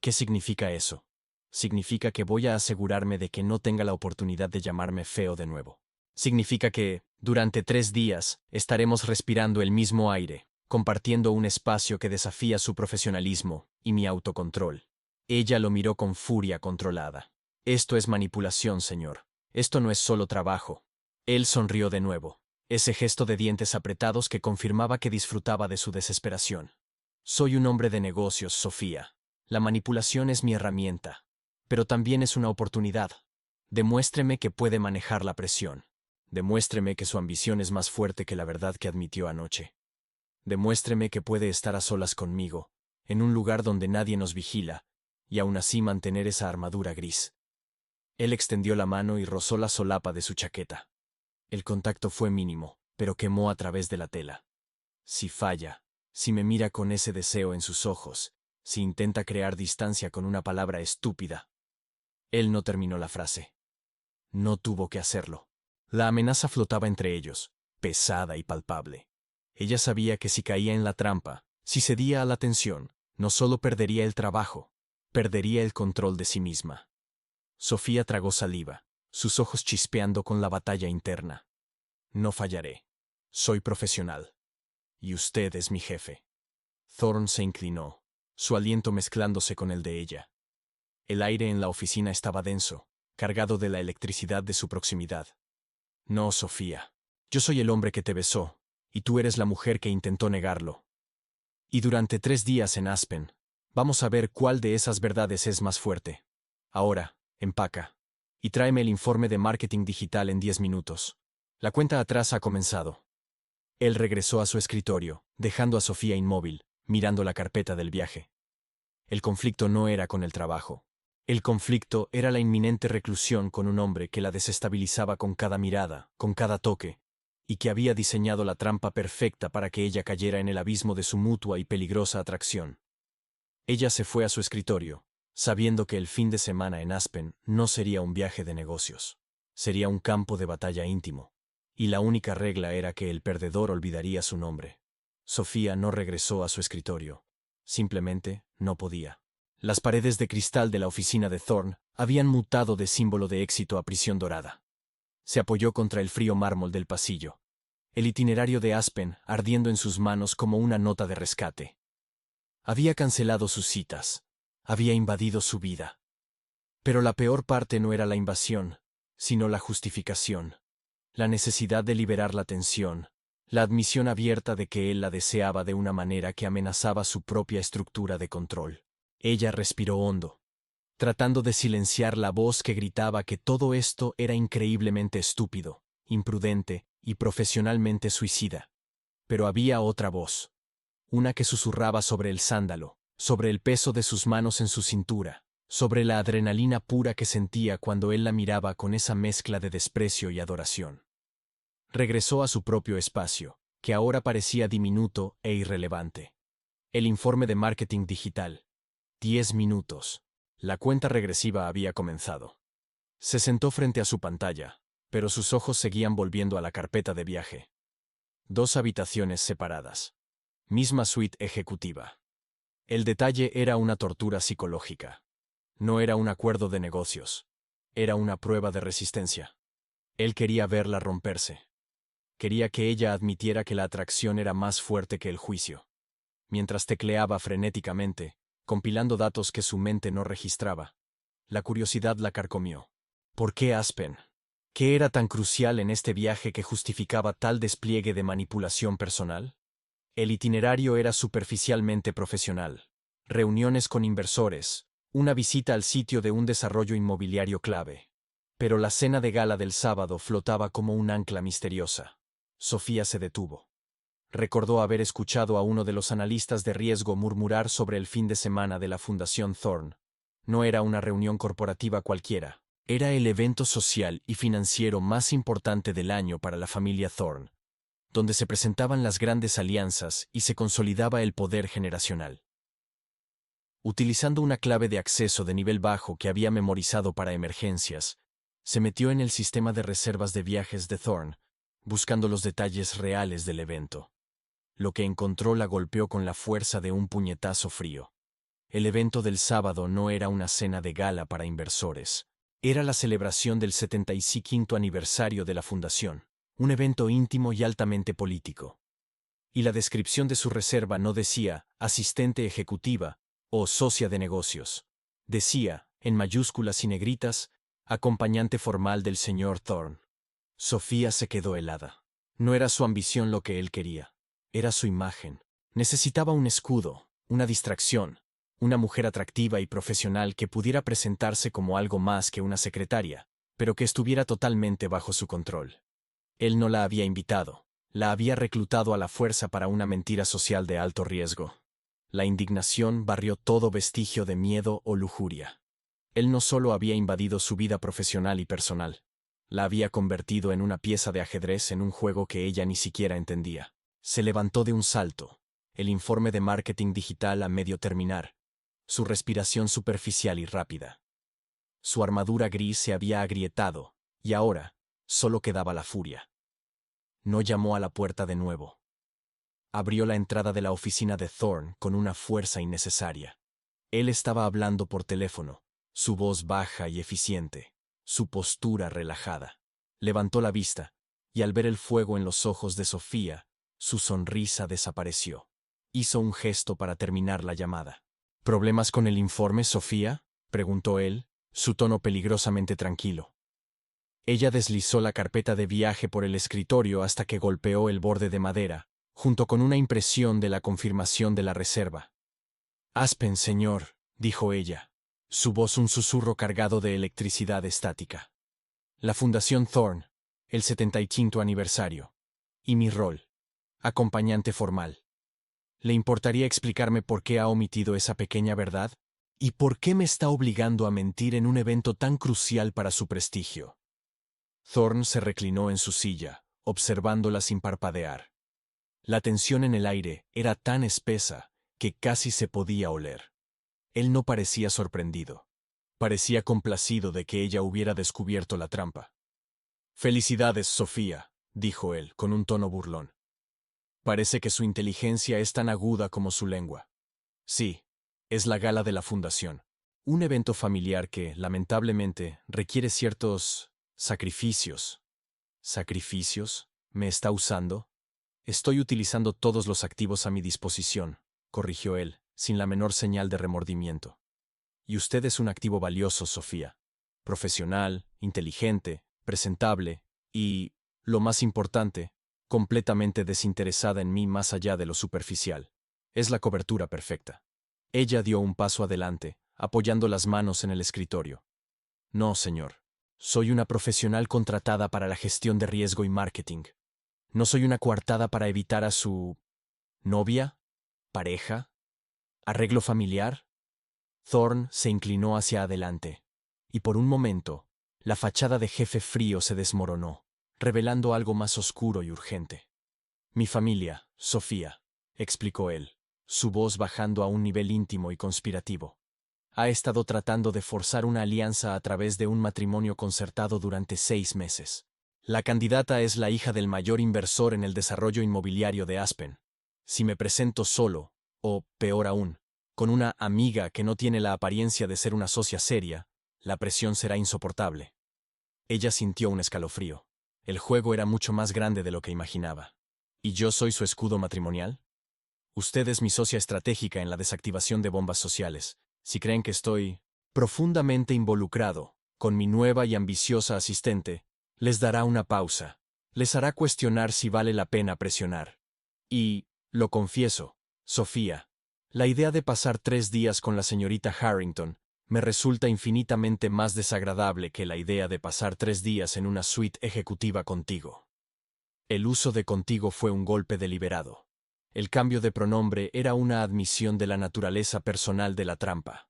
¿Qué significa eso? Significa que voy a asegurarme de que no tenga la oportunidad de llamarme feo de nuevo. Significa que, durante 3 días, estaremos respirando el mismo aire, compartiendo un espacio que desafía su profesionalismo y mi autocontrol. Ella lo miró con furia controlada. Esto es manipulación, señor. Esto no es solo trabajo. Él sonrió de nuevo, ese gesto de dientes apretados que confirmaba que disfrutaba de su desesperación. Soy un hombre de negocios, Sofía. La manipulación es mi herramienta, pero también es una oportunidad. Demuéstreme que puede manejar la presión. Demuéstreme que su ambición es más fuerte que la verdad que admitió anoche. Demuéstreme que puede estar a solas conmigo, en un lugar donde nadie nos vigila, y aún así mantener esa armadura gris. Él extendió la mano y rozó la solapa de su chaqueta. El contacto fue mínimo, pero quemó a través de la tela. Si falla, si me mira con ese deseo en sus ojos, si intenta crear distancia con una palabra estúpida. Él no terminó la frase. No tuvo que hacerlo. La amenaza flotaba entre ellos, pesada y palpable. Ella sabía que si caía en la trampa, si cedía a la tensión, no solo perdería el trabajo, perdería el control de sí misma. Sofía tragó saliva, sus ojos chispeando con la batalla interna. No fallaré. Soy profesional. Y usted es mi jefe. Thorne se inclinó, su aliento mezclándose con el de ella. El aire en la oficina estaba denso, cargado de la electricidad de su proximidad. No, Sofía. Yo soy el hombre que te besó, y tú eres la mujer que intentó negarlo. Y durante 3 días en Aspen, vamos a ver cuál de esas verdades es más fuerte. Ahora, empaca. Y tráeme el informe de marketing digital en 10 minutos. La cuenta atrás ha comenzado. Él regresó a su escritorio, dejando a Sofía inmóvil, mirando la carpeta del viaje. El conflicto no era con el trabajo. El conflicto era la inminente reclusión con un hombre que la desestabilizaba con cada mirada, con cada toque, y que había diseñado la trampa perfecta para que ella cayera en el abismo de su mutua y peligrosa atracción. Ella se fue a su escritorio, sabiendo que el fin de semana en Aspen no sería un viaje de negocios, sería un campo de batalla íntimo, y la única regla era que el perdedor olvidaría su nombre. Sofía no regresó a su escritorio. Simplemente no podía. Las paredes de cristal de la oficina de Thorne habían mutado de símbolo de éxito a prisión dorada. Se apoyó contra el frío mármol del pasillo, el itinerario de Aspen ardiendo en sus manos como una nota de rescate. Había cancelado sus citas, había invadido su vida. Pero la peor parte no era la invasión, sino la justificación, la necesidad de liberar la tensión, la admisión abierta de que él la deseaba de una manera que amenazaba su propia estructura de control. Ella respiró hondo, tratando de silenciar la voz que gritaba que todo esto era increíblemente estúpido, imprudente y profesionalmente suicida. Pero había otra voz, una que susurraba sobre el sándalo, sobre el peso de sus manos en su cintura, sobre la adrenalina pura que sentía cuando él la miraba con esa mezcla de desprecio y adoración. Regresó a su propio espacio, que ahora parecía diminuto e irrelevante. El informe de marketing digital. 10 minutos. La cuenta regresiva había comenzado. Se sentó frente a su pantalla, pero sus ojos seguían volviendo a la carpeta de viaje. 2 habitaciones separadas. Misma suite ejecutiva. El detalle era una tortura psicológica. No era un acuerdo de negocios. Era una prueba de resistencia. Él quería verla romperse. Quería que ella admitiera que la atracción era más fuerte que el juicio. Mientras tecleaba frenéticamente, compilando datos que su mente no registraba, la curiosidad la carcomió. ¿Por qué Aspen? ¿Qué era tan crucial en este viaje que justificaba tal despliegue de manipulación personal? El itinerario era superficialmente profesional. Reuniones con inversores, una visita al sitio de un desarrollo inmobiliario clave. Pero la cena de gala del sábado flotaba como un ancla misteriosa. Sofía se detuvo. Recordó haber escuchado a uno de los analistas de riesgo murmurar sobre el fin de semana de la Fundación Thorne. No era una reunión corporativa cualquiera. Era el evento social y financiero más importante del año para la familia Thorne, donde se presentaban las grandes alianzas y se consolidaba el poder generacional. Utilizando una clave de acceso de nivel bajo que había memorizado para emergencias, se metió en el sistema de reservas de viajes de Thorne, buscando los detalles reales del evento. Lo que encontró la golpeó con la fuerza de un puñetazo frío. El evento del sábado no era una cena de gala para inversores. Era la celebración del 75º aniversario de la fundación, un evento íntimo y altamente político. Y la descripción de su reserva no decía asistente ejecutiva o socia de negocios. Decía, en mayúsculas y negritas, acompañante formal del señor Thorne. Sofía se quedó helada. No era su ambición lo que él quería. Era su imagen. Necesitaba un escudo, una distracción, una mujer atractiva y profesional que pudiera presentarse como algo más que una secretaria, pero que estuviera totalmente bajo su control. Él no la había invitado, la había reclutado a la fuerza para una mentira social de alto riesgo. La indignación barrió todo vestigio de miedo o lujuria. Él no solo había invadido su vida profesional y personal, la había convertido en una pieza de ajedrez en un juego que ella ni siquiera entendía. Se levantó de un salto, el informe de marketing digital a medio terminar, su respiración superficial y rápida. Su armadura gris se había agrietado, y ahora, solo quedaba la furia. No llamó a la puerta de nuevo. Abrió la entrada de la oficina de Thorne con una fuerza innecesaria. Él estaba hablando por teléfono, su voz baja y eficiente, su postura relajada. Levantó la vista, y al ver el fuego en los ojos de Sofía, su sonrisa desapareció. Hizo un gesto para terminar la llamada. ¿Problemas con el informe, Sofía?, preguntó él, su tono peligrosamente tranquilo. Ella deslizó la carpeta de viaje por el escritorio hasta que golpeó el borde de madera, junto con una impresión de la confirmación de la reserva. Aspen, señor, dijo ella, su voz un susurro cargado de electricidad estática. La Fundación Thorne, el 75 aniversario. Y mi rol. Acompañante formal. ¿Le importaría explicarme por qué ha omitido esa pequeña verdad? ¿Y por qué me está obligando a mentir en un evento tan crucial para su prestigio? Thorne se reclinó en su silla, observándola sin parpadear. La tensión en el aire era tan espesa que casi se podía oler. Él no parecía sorprendido. Parecía complacido de que ella hubiera descubierto la trampa. «Felicidades, Sofía», dijo él, con un tono burlón. «Parece que su inteligencia es tan aguda como su lengua». Sí, es la gala de la Fundación. Un evento familiar que, lamentablemente, requiere ciertos sacrificios. ¿Sacrificios? ¿Me está usando? Estoy utilizando todos los activos a mi disposición, corrigió él, sin la menor señal de remordimiento. Y usted es un activo valioso, Sofía. Profesional, inteligente, presentable y, lo más importante, completamente desinteresada en mí más allá de lo superficial. Es la cobertura perfecta. Ella dio un paso adelante, apoyando las manos en el escritorio. No, señor. Soy una profesional contratada para la gestión de riesgo y marketing. No soy una coartada para evitar a su novia, pareja, arreglo familiar. Thorne se inclinó hacia adelante, y por un momento, la fachada de jefe frío se desmoronó, revelando algo más oscuro y urgente. Mi familia, Sofía, explicó él, su voz bajando a un nivel íntimo y conspirativo. Ha estado tratando de forzar una alianza a través de un matrimonio concertado durante 6 meses. La candidata es la hija del mayor inversor en el desarrollo inmobiliario de Aspen. Si me presento solo, o, peor aún, con una amiga que no tiene la apariencia de ser una socia seria, la presión será insoportable. Ella sintió un escalofrío. El juego era mucho más grande de lo que imaginaba. ¿Y yo soy su escudo matrimonial? Usted es mi socia estratégica en la desactivación de bombas sociales. Si creen que estoy profundamente involucrado con mi nueva y ambiciosa asistente, les dará una pausa. Les hará cuestionar si vale la pena presionar. Y, lo confieso, Sofía, la idea de pasar 3 días con la señorita Harrington me resulta infinitamente más desagradable que la idea de pasar 3 días en una suite ejecutiva contigo. El uso de contigo fue un golpe deliberado. El cambio de pronombre era una admisión de la naturaleza personal de la trampa.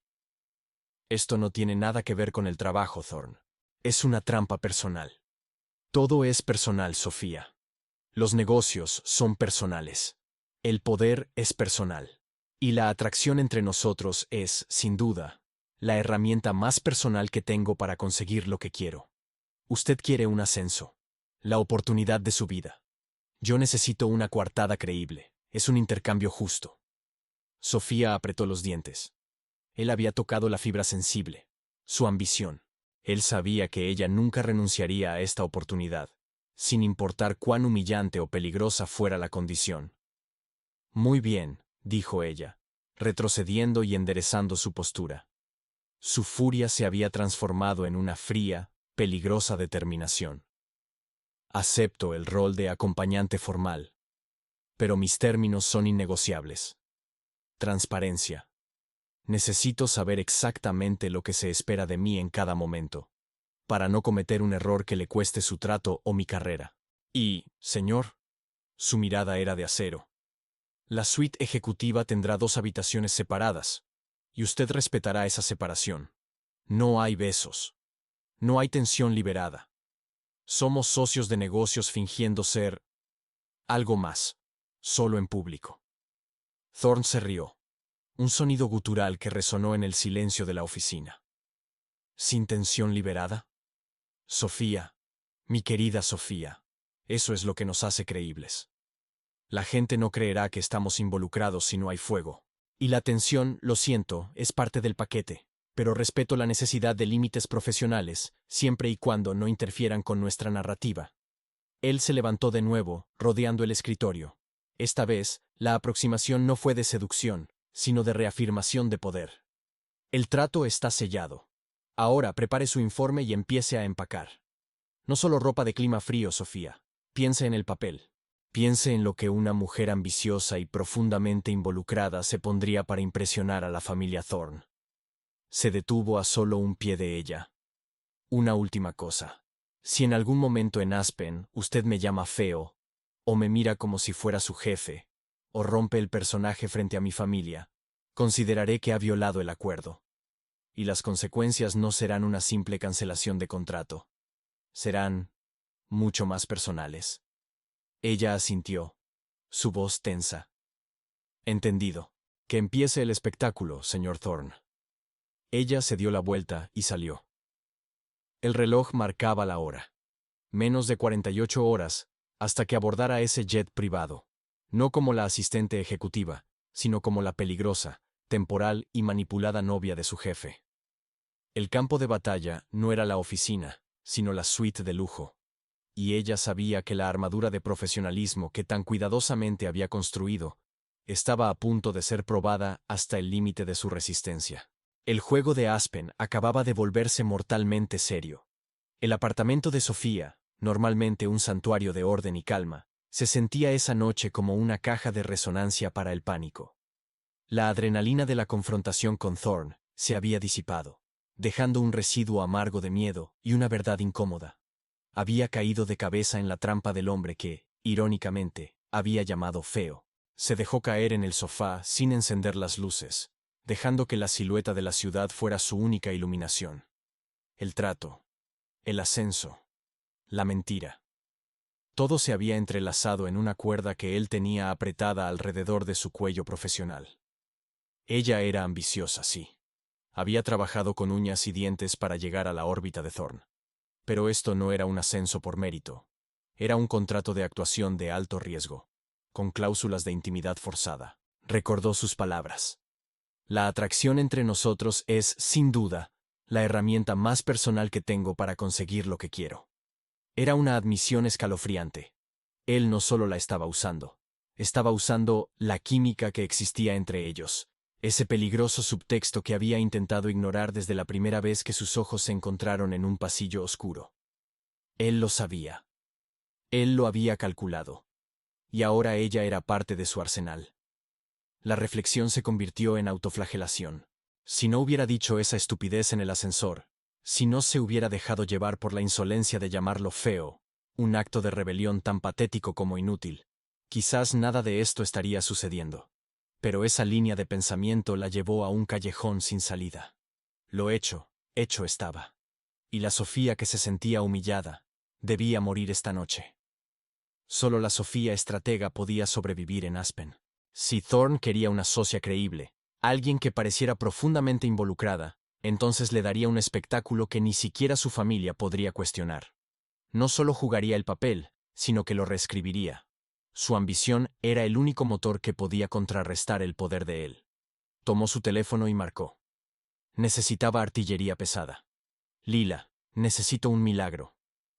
Esto no tiene nada que ver con el trabajo, Thorne. Es una trampa personal. Todo es personal, Sofía. Los negocios son personales. El poder es personal. Y la atracción entre nosotros es, sin duda, la herramienta más personal que tengo para conseguir lo que quiero. Usted quiere un ascenso. La oportunidad de su vida. Yo necesito una coartada creíble. Es un intercambio justo. Sofía apretó los dientes. Él había tocado la fibra sensible. Su ambición. Él sabía que ella nunca renunciaría a esta oportunidad, sin importar cuán humillante o peligrosa fuera la condición. Muy bien, dijo ella, retrocediendo y enderezando su postura. Su furia se había transformado en una fría, peligrosa determinación. Acepto el rol de acompañante formal, pero mis términos son innegociables. Transparencia. Necesito saber exactamente lo que se espera de mí en cada momento, para no cometer un error que le cueste su trato o mi carrera. Y, señor, su mirada era de acero. La suite ejecutiva tendrá 2 habitaciones separadas, y usted respetará esa separación. No hay besos. No hay tensión liberada. Somos socios de negocios fingiendo ser algo más, solo en público. Thorne se rió. Un sonido gutural que resonó en el silencio de la oficina. ¿Sin tensión liberada? Sofía, mi querida Sofía, eso es lo que nos hace creíbles. La gente no creerá que estamos involucrados si no hay fuego. Y la tensión, lo siento, es parte del paquete, pero respeto la necesidad de límites profesionales, siempre y cuando no interfieran con nuestra narrativa. Él se levantó de nuevo, rodeando el escritorio. Esta vez, la aproximación no fue de seducción, sino de reafirmación de poder. El trato está sellado. Ahora prepare su informe y empiece a empacar. No solo ropa de clima frío, Sofía. Piense en el papel. Piense en lo que una mujer ambiciosa y profundamente involucrada se pondría para impresionar a la familia Thorne. Se detuvo a solo un pie de ella. Una última cosa. Si en algún momento en Aspen usted me llama feo, o me mira como si fuera su jefe, o rompe el personaje frente a mi familia, consideraré que ha violado el acuerdo. Y las consecuencias no serán una simple cancelación de contrato. Serán mucho más personales. Ella asintió, su voz tensa. Entendido. Que empiece el espectáculo, señor Thorne. Ella se dio la vuelta y salió. El reloj marcaba la hora. Menos de 48 horas, hasta que abordara ese jet privado. No como la asistente ejecutiva, sino como la peligrosa, temporal y manipulada novia de su jefe. El campo de batalla no era la oficina, sino la suite de lujo. Y ella sabía que la armadura de profesionalismo que tan cuidadosamente había construido estaba a punto de ser probada hasta el límite de su resistencia. El juego de Aspen acababa de volverse mortalmente serio. El apartamento de Sofía, normalmente un santuario de orden y calma, se sentía esa noche como una caja de resonancia para el pánico. La adrenalina de la confrontación con Thorne se había disipado, dejando un residuo amargo de miedo y una verdad incómoda. Había caído de cabeza en la trampa del hombre que, irónicamente, había llamado feo. Se dejó caer en el sofá sin encender las luces, dejando que la silueta de la ciudad fuera su única iluminación. El trato, el ascenso, la mentira. Todo se había entrelazado en una cuerda que él tenía apretada alrededor de su cuello profesional. Ella era ambiciosa, sí. Había trabajado con uñas y dientes para llegar a la órbita de Thorne. Pero esto no era un ascenso por mérito. Era un contrato de actuación de alto riesgo, con cláusulas de intimidad forzada. Recordó sus palabras. La atracción entre nosotros es, sin duda, la herramienta más personal que tengo para conseguir lo que quiero. Era una admisión escalofriante. Él no solo la estaba usando la química que existía entre ellos, ese peligroso subtexto que había intentado ignorar desde la primera vez que sus ojos se encontraron en un pasillo oscuro. Él lo sabía. Él lo había calculado. Y ahora ella era parte de su arsenal. La reflexión se convirtió en autoflagelación. Si no hubiera dicho esa estupidez en el ascensor, si no se hubiera dejado llevar por la insolencia de llamarlo feo, un acto de rebelión tan patético como inútil, quizás nada de esto estaría sucediendo. Pero esa línea de pensamiento la llevó a un callejón sin salida. Lo hecho estaba. Y la Sofía que se sentía humillada, debía morir esta noche. Solo la Sofía estratega podía sobrevivir en Aspen. Si Thorne quería una socia creíble, alguien que pareciera profundamente involucrada, entonces le daría un espectáculo que ni siquiera su familia podría cuestionar. No solo jugaría el papel, sino que lo reescribiría. Su ambición era el único motor que podía contrarrestar el poder de él. Tomó su teléfono y marcó. Necesitaba artillería pesada. Lila, necesito un milagro,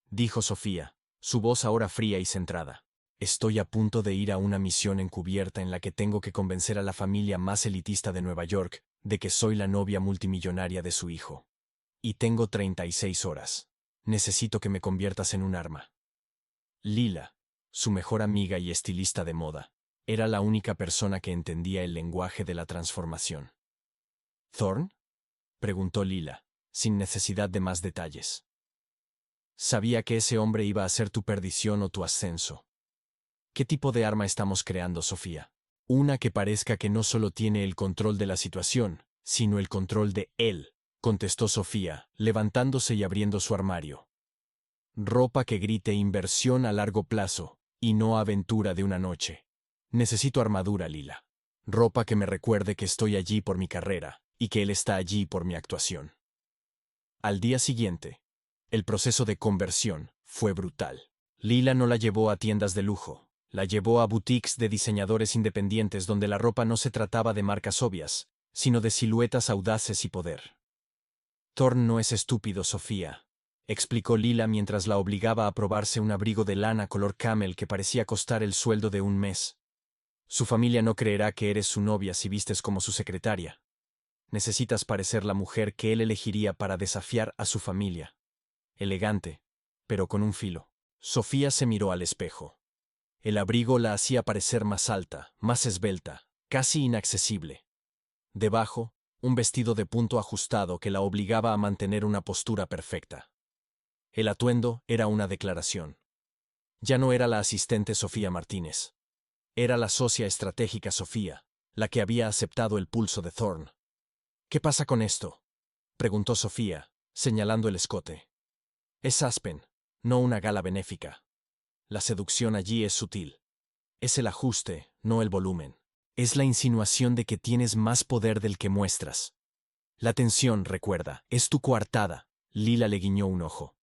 dijo Sofía, su voz ahora fría y centrada. Estoy a punto de ir a una misión encubierta en la que tengo que convencer a la familia más elitista de Nueva York de que soy la novia multimillonaria de su hijo. Y tengo 36 horas. Necesito que me conviertas en un arma. Lila, su mejor amiga y estilista de moda, era la única persona que entendía el lenguaje de la transformación. ¿Thorne?, preguntó Lila, sin necesidad de más detalles. Sabía que ese hombre iba a ser tu perdición o tu ascenso. ¿Qué tipo de arma estamos creando, Sofía? Una que parezca que no solo tiene el control de la situación, sino el control de él, contestó Sofía, levantándose y abriendo su armario. Ropa que grite inversión a largo plazo, y no aventura de una noche. Necesito armadura, Lila. Ropa que me recuerde que estoy allí por mi carrera, y que él está allí por mi actuación. Al día siguiente, el proceso de conversión fue brutal. Lila no la llevó a tiendas de lujo, la llevó a boutiques de diseñadores independientes donde la ropa no se trataba de marcas obvias, sino de siluetas audaces y poder. Thorne no es estúpido, Sofía, explicó Lila mientras la obligaba a probarse un abrigo de lana color camel que parecía costar el sueldo de un mes. Su familia no creerá que eres su novia si vistes como su secretaria. Necesitas parecer la mujer que él elegiría para desafiar a su familia. Elegante, pero con un filo. Sofía se miró al espejo. El abrigo la hacía parecer más alta, más esbelta, casi inaccesible. Debajo, un vestido de punto ajustado que la obligaba a mantener una postura perfecta. El atuendo era una declaración. Ya no era la asistente Sofía Martínez. Era la socia estratégica Sofía, la que había aceptado el pulso de Thorne. ¿Qué pasa con esto?, preguntó Sofía, señalando el escote. Es Aspen, no una gala benéfica. La seducción allí es sutil. Es el ajuste, no el volumen. Es la insinuación de que tienes más poder del que muestras. La tensión, recuerda, es tu coartada. Lila le guiñó un ojo.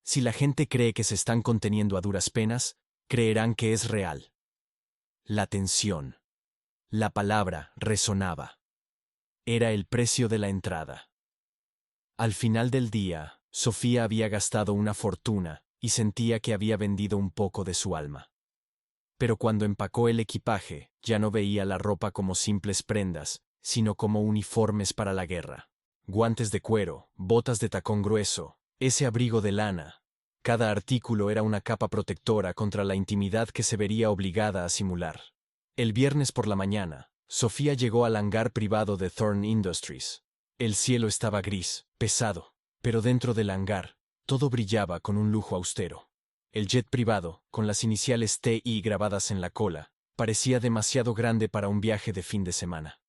Si la gente cree que se están conteniendo a duras penas, creerán que es real. La tensión. La palabra resonaba. Era el precio de la entrada. Al final del día, Sofía había gastado una fortuna y sentía que había vendido un poco de su alma. Pero cuando empacó el equipaje, ya no veía la ropa como simples prendas, sino como uniformes para la guerra. Guantes de cuero, botas de tacón grueso, ese abrigo de lana. Cada artículo era una capa protectora contra la intimidad que se vería obligada a simular. El viernes por la mañana, Sofía llegó al hangar privado de Thorne Industries. El cielo estaba gris, pesado, pero dentro del hangar, todo brillaba con un lujo austero. El jet privado, con las iniciales TI grabadas en la cola, parecía demasiado grande para un viaje de fin de semana.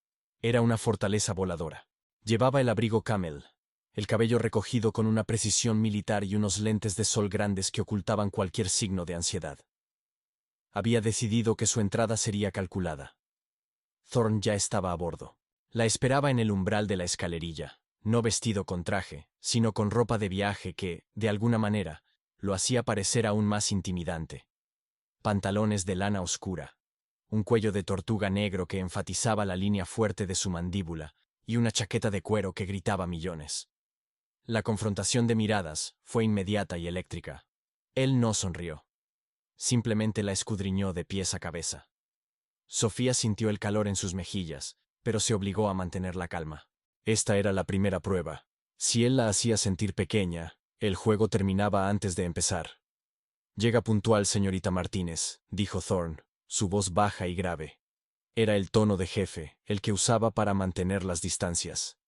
Era una fortaleza voladora. Llevaba el abrigo camel, el cabello recogido con una precisión militar y unos lentes de sol grandes que ocultaban cualquier signo de ansiedad. Había decidido que su entrada sería calculada. Thorne ya estaba a bordo. La esperaba en el umbral de la escalerilla, no vestido con traje, sino con ropa de viaje que, de alguna manera, lo hacía parecer aún más intimidante. Pantalones de lana oscura, un cuello de tortuga negro que enfatizaba la línea fuerte de su mandíbula, y una chaqueta de cuero que gritaba millones. La confrontación de miradas fue inmediata y eléctrica. Él no sonrió. Simplemente la escudriñó de pies a cabeza. Sofía sintió el calor en sus mejillas, pero se obligó a mantener la calma. Esta era la primera prueba. Si él la hacía sentir pequeña, el juego terminaba antes de empezar. Llega puntual, señorita Martínez, dijo Thorne, su voz baja y grave. Era el tono de jefe, el que usaba para mantener las distancias.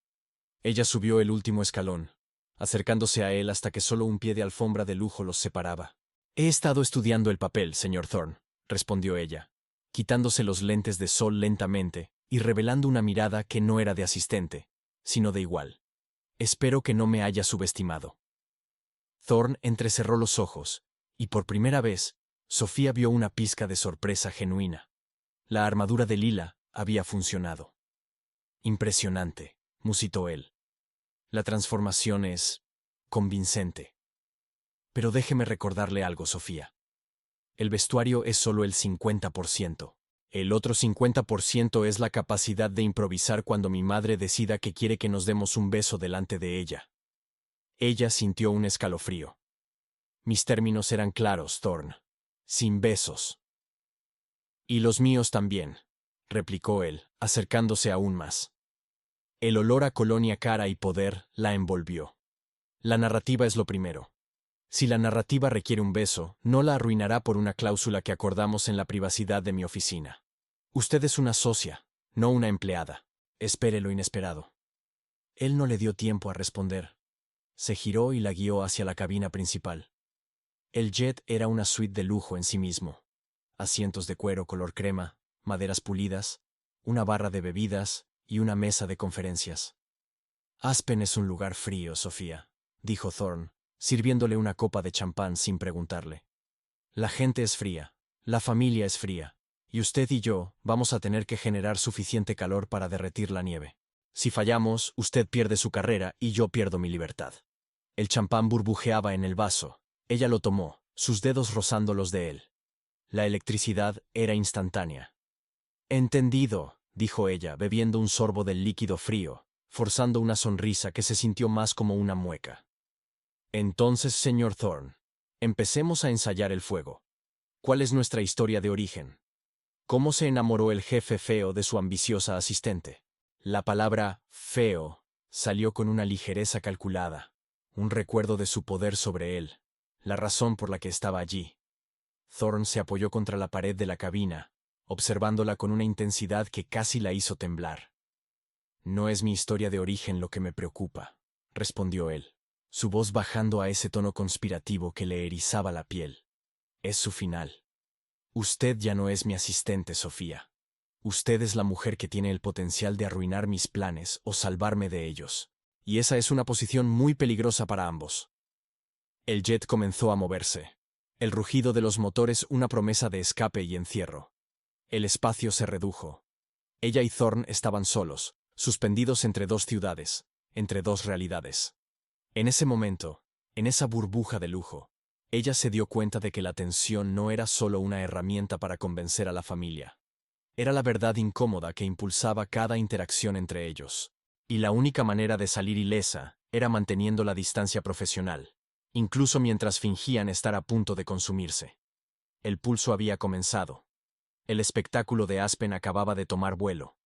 Ella subió el último escalón, acercándose a él hasta que solo un pie de alfombra de lujo los separaba. He estado estudiando el papel, señor Thorne, respondió ella, quitándose los lentes de sol lentamente y revelando una mirada que no era de asistente, sino de igual. Espero que no me haya subestimado. Thorne entrecerró los ojos, y por primera vez, Sofía vio una pizca de sorpresa genuina. La armadura de Lila había funcionado. Impresionante, musitó él. La transformación es convincente. Pero déjeme recordarle algo, Sofía. El vestuario es solo el 50%. El otro 50% es la capacidad de improvisar cuando mi madre decida que quiere que nos demos un beso delante de ella. Ella sintió un escalofrío. Mis términos eran claros, Thorne. Sin besos. Y los míos también, replicó él, acercándose aún más. El olor a colonia cara y poder la envolvió. La narrativa es lo primero. Si la narrativa requiere un beso, no la arruinará por una cláusula que acordamos en la privacidad de mi oficina. Usted es una socia, no una empleada. Espere lo inesperado. Él no le dio tiempo a responder. Se giró y la guió hacia la cabina principal. El jet era una suite de lujo en sí mismo. Asientos de cuero color crema, maderas pulidas, una barra de bebidas y una mesa de conferencias. Aspen es un lugar frío, Sofía, dijo Thorne, sirviéndole una copa de champán sin preguntarle. La gente es fría, la familia es fría, y usted y yo vamos a tener que generar suficiente calor para derretir la nieve. Si fallamos, usted pierde su carrera y yo pierdo mi libertad. El champán burbujeaba en el vaso. Ella lo tomó, sus dedos rozando los de él. La electricidad era instantánea. Entendido, dijo ella, bebiendo un sorbo del líquido frío, forzando una sonrisa que se sintió más como una mueca. Entonces, señor Thorne, empecemos a ensayar el fuego. ¿Cuál es nuestra historia de origen? ¿Cómo se enamoró el jefe feo de su ambiciosa asistente? La palabra feo salió con una ligereza calculada, un recuerdo de su poder sobre él, la razón por la que estaba allí. Thorne se apoyó contra la pared de la cabina, observándola con una intensidad que casi la hizo temblar. No es mi historia de origen lo que me preocupa, respondió él, su voz bajando a ese tono conspirativo que le erizaba la piel. Es su final. Usted ya no es mi asistente, Sofía. Usted es la mujer que tiene el potencial de arruinar mis planes o salvarme de ellos. Y esa es una posición muy peligrosa para ambos. El jet comenzó a moverse. El rugido de los motores una promesa de escape y encierro. El espacio se redujo. Ella y Thorne estaban solos, suspendidos entre dos ciudades, entre dos realidades. En ese momento, en esa burbuja de lujo, ella se dio cuenta de que la tensión no era solo una herramienta para convencer a la familia. Era la verdad incómoda que impulsaba cada interacción entre ellos. Y la única manera de salir ilesa era manteniendo la distancia profesional, incluso mientras fingían estar a punto de consumirse. El pulso había comenzado. El espectáculo de Aspen acababa de tomar vuelo.